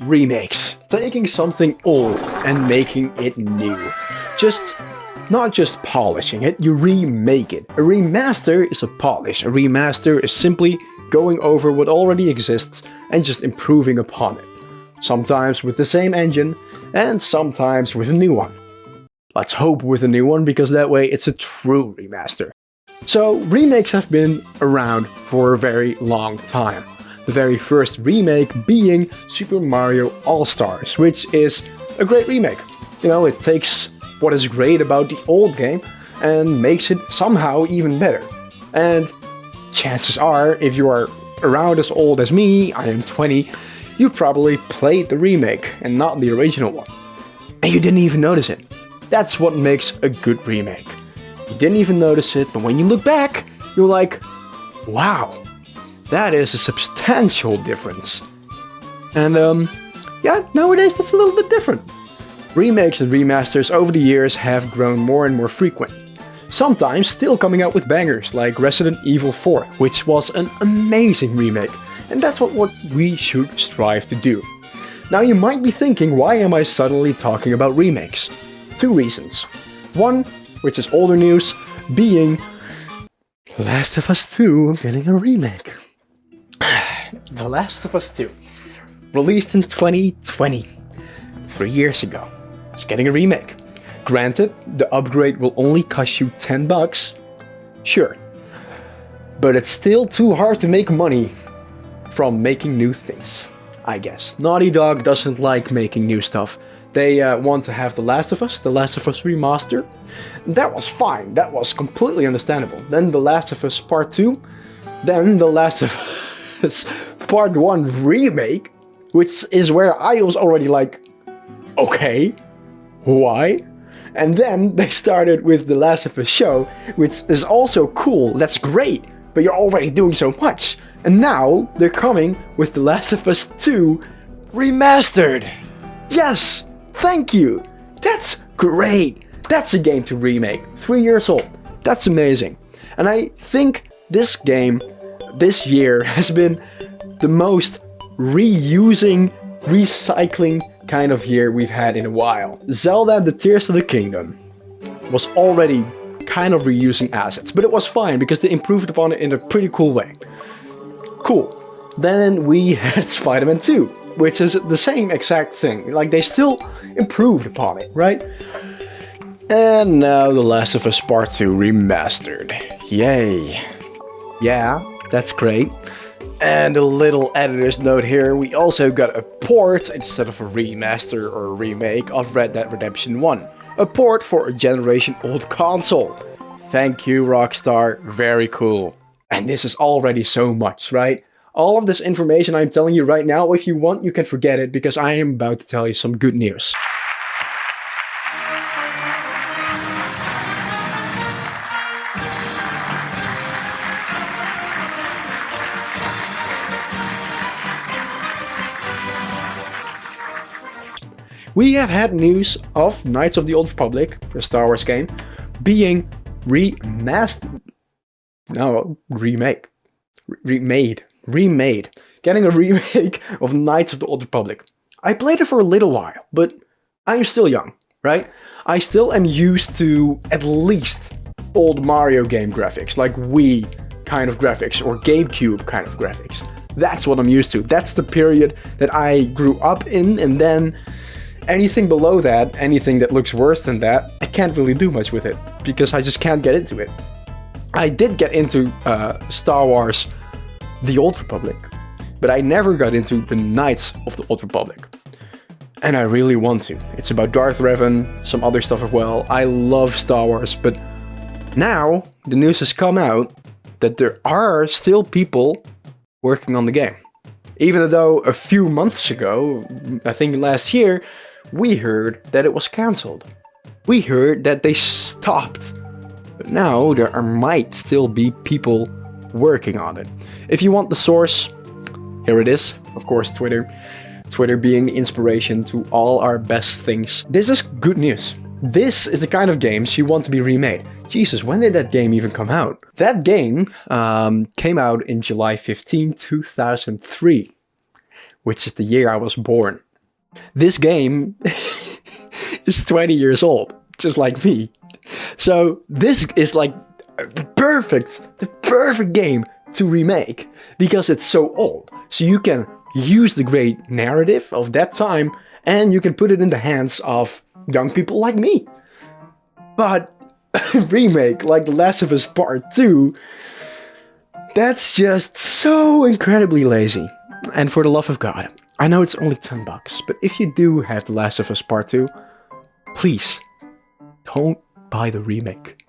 Remakes. Taking something old and making it new. Not just polishing it, you remake it. A remaster is a polish. A remaster is simply going over what already exists and just improving upon it. Sometimes with the same engine, and sometimes with a new one. Let's hope with a new one, because that way it's a true remaster. So, remakes have been around for a very long time. The very first remake being Super Mario All-Stars, which is a great remake. You know, it takes what is great about the old game and makes it somehow even better. And chances are, if you are around as old as me, I am 20, you probably played the remake and not the original one. And you didn't even notice it. That's what makes a good remake. You didn't even notice it, but when you look back, you're like, wow, that is a substantial difference. And yeah, nowadays that's a little bit different. Remakes and remasters over the years have grown more and more frequent. Sometimes still coming out with bangers like Resident Evil 4, which was an amazing remake. And that's what we should strive to do. Now you might be thinking, why am I suddenly talking about remakes? Two reasons. One, which is older news, being The Last of Us 2 getting a remake. The Last of Us 2, released in 2020, 3 years ago. It's getting a remake. Granted, the upgrade will only cost you $10, sure. But it's still too hard to make money from making new things, I guess. Naughty Dog doesn't like making new stuff. They want to have The Last of Us Remaster. That was fine, that was completely understandable. Then The Last of Us Part 2, then The Last of Us Part 1 Remake, which is where I was already like, okay, why? And then they started with The Last of Us Show, which is also cool, that's great, but you're already doing so much. And now they're coming with The Last of Us 2 Remastered. Yes, thank you. That's great. That's a game to remake. 3 years old. That's amazing. And I think this game, this year, has been the most reusing, recycling kind of year we've had in a while. Zelda: The Tears of the Kingdom was already kind of reusing assets, but it was fine because they improved upon it in a pretty cool way. Cool. Then we had Spider-Man 2, which is the same exact thing. Like, they still improved upon it, right? And now The Last of Us Part 2 Remastered. Yay. Yeah, that's great. And a little editor's note here, we also got a port instead of a remaster or a remake of Red Dead Redemption 1. A port for a generation-old console. Thank you, Rockstar. Very cool. And this is already so much, right? All of this information I'm telling you right now, if you want, you can forget it, because I am about to tell you some good news. We have had news of Knights of the Old Republic, the Star Wars game, being remade. Getting a remake of Knights of the Old Republic. I played it for a little while, but I am still young, right? I still am used to at least old Mario game graphics, like Wii kind of graphics or GameCube kind of graphics. That's what I'm used to. That's the period that I grew up in, and then anything below that, anything that looks worse than that, I can't really do much with it, because I just can't get into it. I did get into Star Wars The Old Republic, but I never got into the Knights of the Old Republic. And I really want to. It's about Darth Revan, some other stuff as well. I love Star Wars, but now the news has come out that there are still people working on the game. Even though a few months ago, I think last year, we heard that it was cancelled. We heard that they stopped. But now there might still be people working on it. If you want the source, here it is. Of course, Twitter. Twitter being the inspiration to all our best things. This is good news. This is the kind of games you want to be remade. Jesus, when did that game even come out? That game came out in July 15, 2003. Which is the year I was born. This game is 20 years old, just like me. So this is like the perfect game to remake because it's so old. So you can use the great narrative of that time and you can put it in the hands of young people like me. But a remake like The Last of Us Part 2, that's just so incredibly lazy. And for the love of God, I know it's only $10, but if you do have The Last of Us Part 2, please don't buy the remake.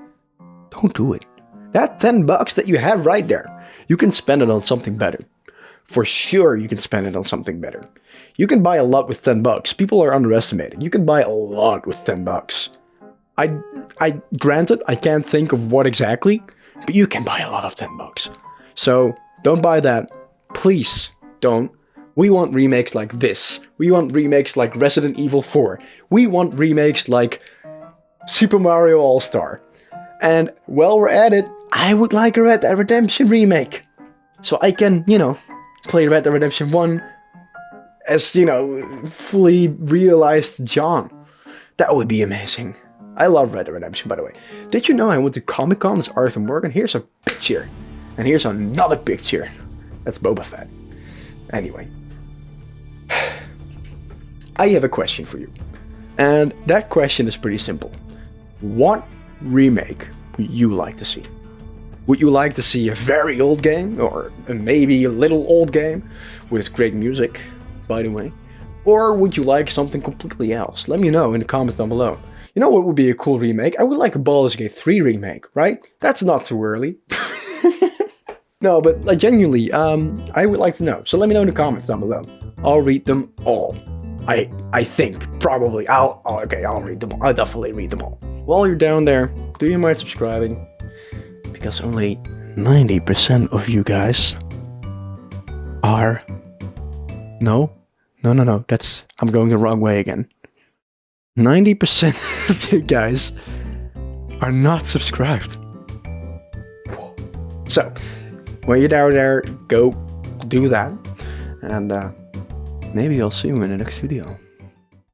Don't do it. That $10 that you have right there, you can spend it on something better. For sure you can spend it on something better. You can buy a lot with $10. People are underestimating. You can buy a lot with $10. I granted, I can't think of what exactly, but you can buy a lot of $10. So don't buy that. Please don't. We want remakes like this. We want remakes like Resident Evil 4. We want remakes like Super Mario All-Star. And while we're at it, I would like a Red Dead Redemption remake. So I can, play Red Dead Redemption 1 as, fully realized John. That would be amazing. I love Red Dead Redemption, by the way. Did you know I went to Comic-Con as Arthur Morgan? Here's a picture. And here's another picture. That's Boba Fett. Anyway. I have a question for you. And that question is pretty simple. What remake would you like to see? Would you like to see a very old game, or maybe a little old game with great music, by the way? Or would you like something completely else? Let me know in the comments down below. You know what would be a cool remake? I would like a Baldur's Gate 3 remake, right? That's not too early. No, but like genuinely, I would like to know. So let me know in the comments down below. I'll read them all. I think, probably. I'll read them all. I'll definitely read them all. While you're down there, do you mind subscribing? Because only 90% of you guys are... No, I'm going the wrong way again. 90% of you guys are not subscribed. So, when you're down there, go do that. And maybe I'll see you in the next video.